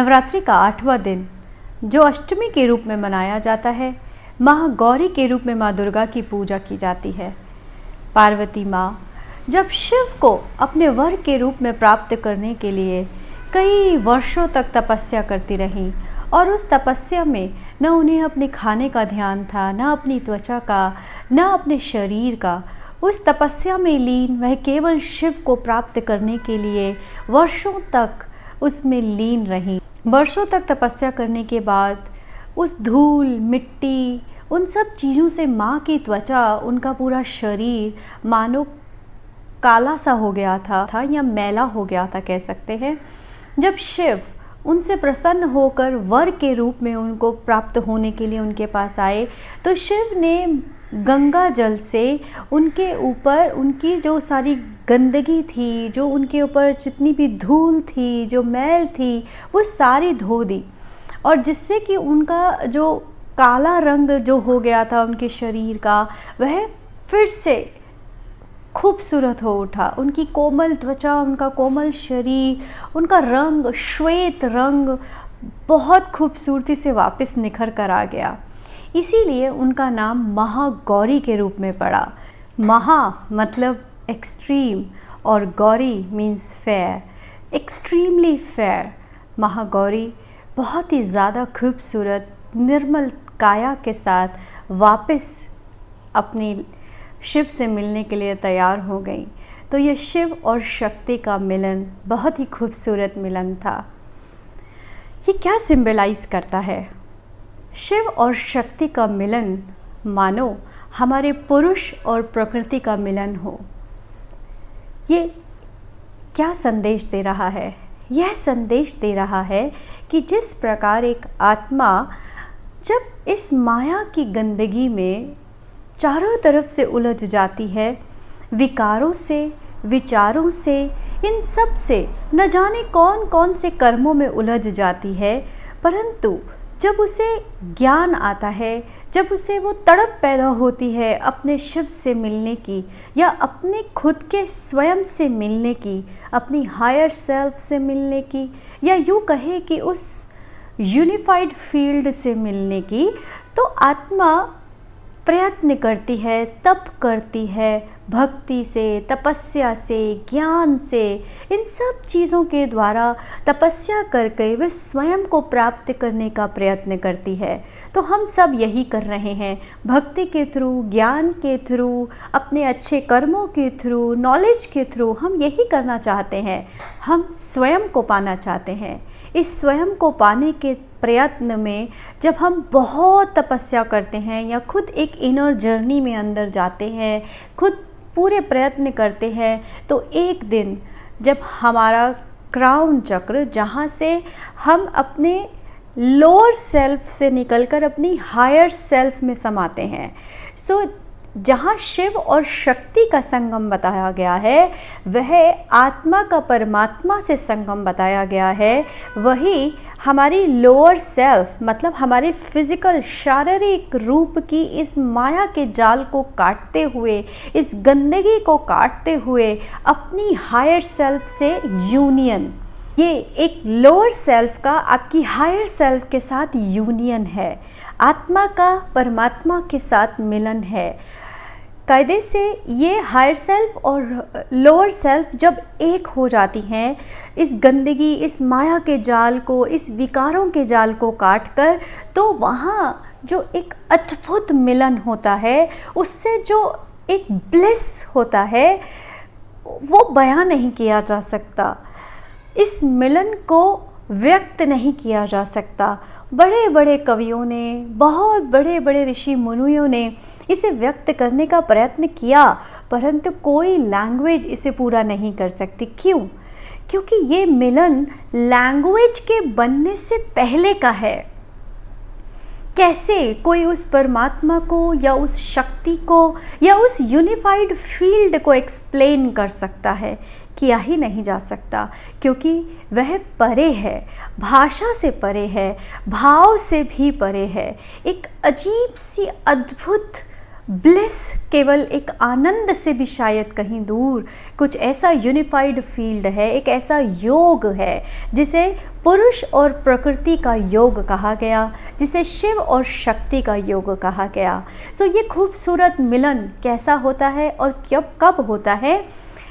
नवरात्रि का 8वां दिन जो अष्टमी के रूप में मनाया जाता है, महागौरी के रूप में माँ दुर्गा की पूजा की जाती है। पार्वती माँ जब शिव को अपने वर के रूप में प्राप्त करने के लिए कई वर्षों तक तपस्या करती रहीं और उस तपस्या में न उन्हें अपने खाने का ध्यान था, न अपनी त्वचा का, न अपने शरीर का। उस तपस्या में लीन वह केवल शिव को प्राप्त करने के लिए वर्षों तक उसमें लीन रहीं। वर्षों तक तपस्या करने के बाद उस धूल, मिट्टी, उन सब चीज़ों से माँ की त्वचा, उनका पूरा शरीर मानो काला सा हो गया था या मैला हो गया था कह सकते हैं। जब शिव उनसे प्रसन्न होकर वर के रूप में उनको प्राप्त होने के लिए उनके पास आए तो शिव ने गंगा जल से उनके ऊपर उनकी जो सारी गंदगी थी, जो उनके ऊपर जितनी भी धूल थी, जो मैल थी, वो सारी धो दी और जिससे कि उनका जो काला रंग जो हो गया था उनके शरीर का, वह फिर से खूबसूरत हो उठा। उनकी कोमल त्वचा, उनका कोमल शरीर, उनका रंग, श्वेत रंग बहुत खूबसूरती से वापस निखर कर आ गया। इसीलिए उनका नाम महागौरी के रूप में पड़ा। महा मतलब एक्सट्रीम और Gauri means fair, extremely fair. Mahagauri बहुत ही ज़्यादा खूबसूरत निर्मल काया के साथ वापस अपनी शिव से मिलने के लिए तैयार हो गई। तो ये शिव और शक्ति का मिलन बहुत ही खूबसूरत मिलन था। ये क्या सिंबलाइज करता है? शिव और शक्ति का मिलन मानो हमारे पुरुष और प्रकृति का मिलन हो। ये क्या संदेश दे रहा है? यह संदेश दे रहा है कि जिस प्रकार एक आत्मा जब इस माया की गंदगी में चारों तरफ से उलझ जाती है, विकारों से, विचारों से, इन सब से न जाने कौन कौन से कर्मों में उलझ जाती है, परंतु जब उसे ज्ञान आता है, जब उसे वो तड़प पैदा होती है अपने शिव से मिलने की या अपने खुद के स्वयं से मिलने की, अपनी हायर सेल्फ से मिलने की, या यूँ कहे कि उस यूनिफाइड फील्ड से मिलने की, तो आत्मा प्रयत्न करती है, तप करती है, भक्ति से, तपस्या से, ज्ञान से, इन सब चीज़ों के द्वारा तपस्या करके वे स्वयं को प्राप्त करने का प्रयत्न करती है। तो हम सब यही कर रहे हैं, भक्ति के थ्रू, ज्ञान के थ्रू, अपने अच्छे कर्मों के थ्रू, नॉलेज के थ्रू हम यही करना चाहते हैं। हम स्वयं को पाना चाहते हैं। इस स्वयं को पाने के प्रयत्न में जब हम बहुत तपस्या करते हैं या खुद एक इनर जर्नी में अंदर जाते हैं, खुद पूरे प्रयत्न करते हैं, तो एक दिन जब हमारा क्राउन चक्र, जहाँ से हम अपने लोअर सेल्फ से निकलकर अपनी हायर सेल्फ में समाते हैं, जहाँ शिव और शक्ति का संगम बताया गया है, वह आत्मा का परमात्मा से संगम बताया गया है। वही हमारी लोअर सेल्फ मतलब हमारे फिजिकल शारीरिक रूप की इस माया के जाल को काटते हुए, इस गंदगी को काटते हुए अपनी हायर सेल्फ से यूनियन, ये एक लोअर सेल्फ का आपकी हायर सेल्फ के साथ यूनियन है। आत्मा का परमात्मा के साथ मिलन है। कायदे से ये हायर सेल्फ और लोअर सेल्फ जब एक हो जाती हैं, इस गंदगी, इस माया के जाल को, इस विकारों के जाल को काटकर, तो वहाँ जो एक अद्भुत मिलन होता है, उससे जो एक ब्लिस होता है, वो बयां नहीं किया जा सकता। इस मिलन को व्यक्त नहीं किया जा सकता। बड़े बड़े कवियों ने, बहुत बड़े बड़े ऋषि मुनियों ने इसे व्यक्त करने का प्रयत्न किया, परंतु कोई लैंग्वेज इसे पूरा नहीं कर सकती। क्यों? क्योंकि ये मिलन लैंग्वेज के बनने से पहले का है। कैसे कोई उस परमात्मा को या उस शक्ति को या उस यूनिफाइड फील्ड को एक्सप्लेन कर सकता है? किया ही नहीं जा सकता, क्योंकि वह परे है, भाषा से परे है, भाव से भी परे है। एक अजीब सी अद्भुत ब्लिस केवल एक आनंद से भी शायद कहीं दूर कुछ ऐसा यूनिफाइड फील्ड है, एक ऐसा योग है जिसे पुरुष और प्रकृति का योग कहा गया, जिसे शिव और शक्ति का योग कहा गया। सो ये खूबसूरत मिलन कैसा होता है और कब होता है?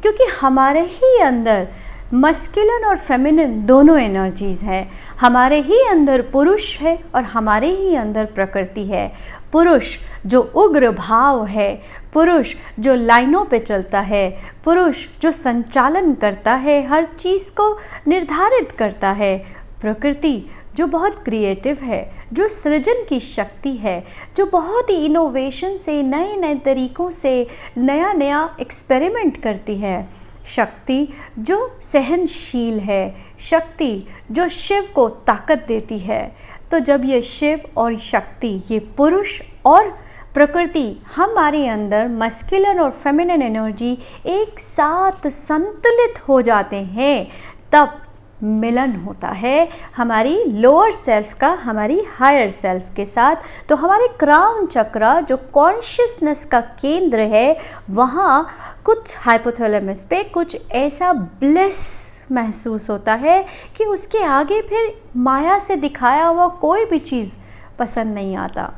क्योंकि हमारे ही अंदर मस्कुलिन और फेमिनिन दोनों एनर्जीज़ हैं। हमारे ही अंदर पुरुष है और हमारे ही अंदर प्रकृति है। पुरुष जो उग्र भाव है, पुरुष जो लाइनों पे चलता है, पुरुष जो संचालन करता है, हर चीज़ को निर्धारित करता है। प्रकृति जो बहुत क्रिएटिव है, जो सृजन की शक्ति है, जो बहुत ही इनोवेशन से, नए नए तरीक़ों से नया नया एक्सपेरिमेंट करती है। शक्ति जो सहनशील है, शक्ति जो शिव को ताकत देती है। तो जब ये शिव और शक्ति, ये पुरुष और प्रकृति हमारे अंदर मस्कुलिन और फेमिनिन एनर्जी एक साथ संतुलित हो जाते हैं, तब मिलन होता है हमारी लोअर सेल्फ का हमारी हायर सेल्फ के साथ। तो हमारे क्राउन चक्र जो कॉन्शियसनेस का केंद्र है, वहाँ कुछ हाइपोथैलेमस पे कुछ ऐसा ब्लिस महसूस होता है कि उसके आगे फिर माया से दिखाया हुआ कोई भी चीज़ पसंद नहीं आता,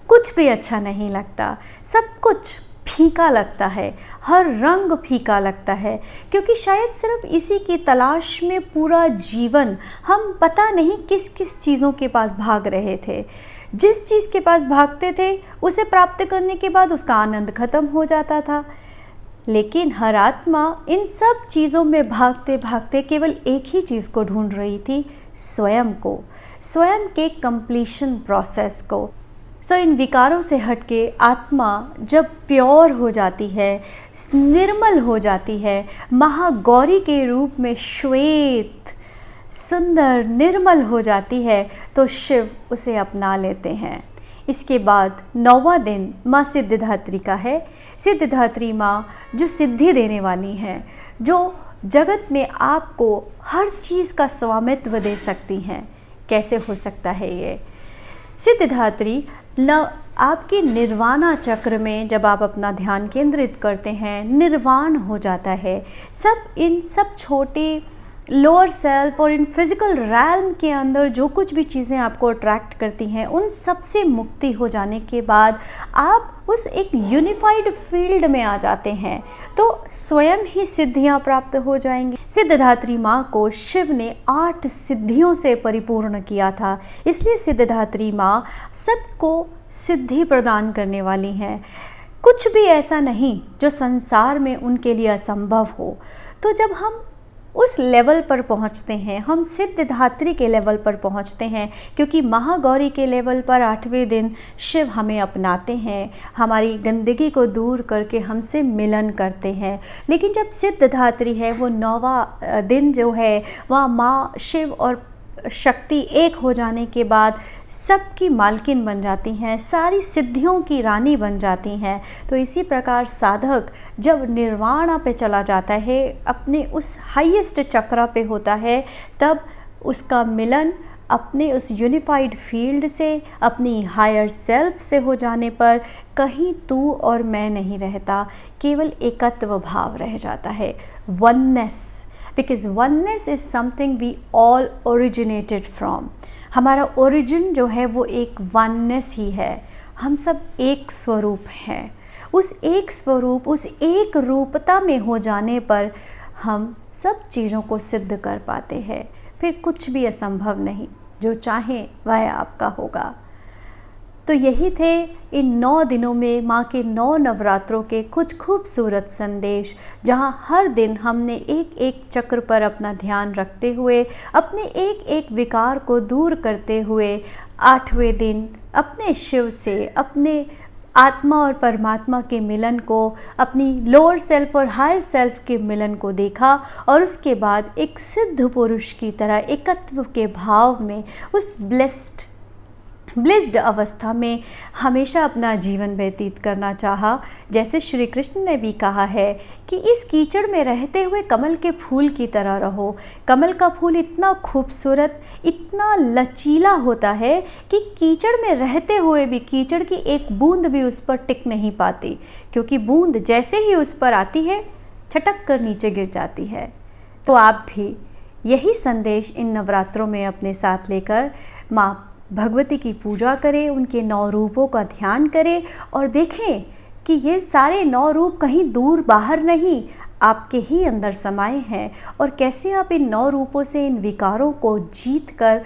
कुछ भी अच्छा नहीं लगता, सब कुछ फीका लगता है, हर रंग फीका लगता है। क्योंकि शायद सिर्फ इसी की तलाश में पूरा जीवन हम पता नहीं किस किस चीज़ों के पास भाग रहे थे। जिस चीज़ के पास भागते थे उसे प्राप्त करने के बाद उसका आनंद खत्म हो जाता था। लेकिन हर आत्मा इन सब चीज़ों में भागते भागते केवल एक ही चीज़ को ढूंढ रही थी, स्वयं को, स्वयं के कंप्लीशन प्रोसेस को। सो इन विकारों से हटके आत्मा जब प्योर हो जाती है, निर्मल हो जाती है, महागौरी के रूप में श्वेत सुंदर निर्मल हो जाती है, तो शिव उसे अपना लेते हैं। इसके बाद 9वां दिन माँ सिद्धिदात्री का है। सिद्धिदात्री माँ जो सिद्धि देने वाली हैं, जो जगत में आपको हर चीज़ का स्वामित्व दे सकती हैं। कैसे हो सकता है ये? सिद्धिदात्री आपके निर्वाणा चक्र में जब आप अपना ध्यान केंद्रित करते हैं, निर्वाण हो जाता है। इन सब छोटे लोअर सेल्फ और इन फिज़िकल रैल्म के अंदर जो कुछ भी चीज़ें आपको अट्रैक्ट करती हैं, उन सब से मुक्ति हो जाने के बाद आप उस एक यूनिफाइड फील्ड में आ जाते हैं, तो स्वयं ही सिद्धियां प्राप्त हो जाएंगी। सिद्धिदात्री माँ को शिव ने 8 सिद्धियों से परिपूर्ण किया था, इसलिए सिद्धिदात्री माँ सबको सिद्धि प्रदान करने वाली हैं। कुछ भी ऐसा नहीं जो संसार में उनके लिए असंभव हो। तो जब हम उस लेवल पर पहुंचते हैं, हम सिद्धिदात्री के लेवल पर पहुंचते हैं, क्योंकि महागौरी के लेवल पर 8वें दिन शिव हमें अपनाते हैं, हमारी गंदगी को दूर करके हमसे मिलन करते हैं। लेकिन जब सिद्धिदात्री है, वो 9वां दिन जो है, वहाँ माँ शिव और शक्ति एक हो जाने के बाद सबकी मालकिन बन जाती हैं, सारी सिद्धियों की रानी बन जाती हैं। तो इसी प्रकार साधक जब निर्वाणा पे चला जाता है, अपने उस हाईएस्ट चक्रा पे होता है, तब उसका मिलन अपने उस यूनिफाइड फील्ड से, अपनी हायर सेल्फ से हो जाने पर कहीं तू और मैं नहीं रहता, केवल एकत्व भाव रह जाता है, oneness. Because oneness is something we all originated from. हमारा ओरिजिन जो है वो एक वननेस ही है। हम सब एक स्वरूप हैं। उस एक स्वरूप, उस एक रूपता में हो जाने पर हम सब चीज़ों को सिद्ध कर पाते हैं। फिर कुछ भी असंभव नहीं, जो चाहे वह आपका होगा। तो यही थे इन 9 दिनों में माँ के 9 नवरात्रों के कुछ खूबसूरत संदेश, जहाँ हर दिन हमने एक एक चक्र पर अपना ध्यान रखते हुए, अपने एक एक विकार को दूर करते हुए 8वें दिन अपने शिव से, अपने आत्मा और परमात्मा के मिलन को, अपनी लोअर सेल्फ और हायर सेल्फ के मिलन को देखा, और उसके बाद एक सिद्ध पुरुष की तरह एकत्व के भाव में उस ब्लेस्ड ब्लिस्ड अवस्था में हमेशा अपना जीवन व्यतीत करना चाहा। जैसे श्री कृष्ण ने भी कहा है कि इस कीचड़ में रहते हुए कमल के फूल की तरह रहो। कमल का फूल इतना खूबसूरत, इतना लचीला होता है कि कीचड़ में रहते हुए भी कीचड़ की एक बूंद भी उस पर टिक नहीं पाती, क्योंकि बूंद जैसे ही उस पर आती है छटक कर नीचे गिर जाती है। तो आप भी यही संदेश इन नवरात्रों में अपने साथ लेकर माँ भगवती की पूजा करें, उनके 9 रूपों का ध्यान करें और देखें कि ये सारे 9 रूप कहीं दूर बाहर नहीं, आपके ही अंदर समाये हैं, और कैसे आप इन 9 रूपों से, इन विकारों को जीत कर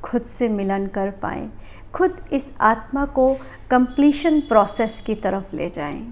खुद से मिलन कर पाएँ, खुद इस आत्मा को कंप्लीशन प्रोसेस की तरफ ले जाएं।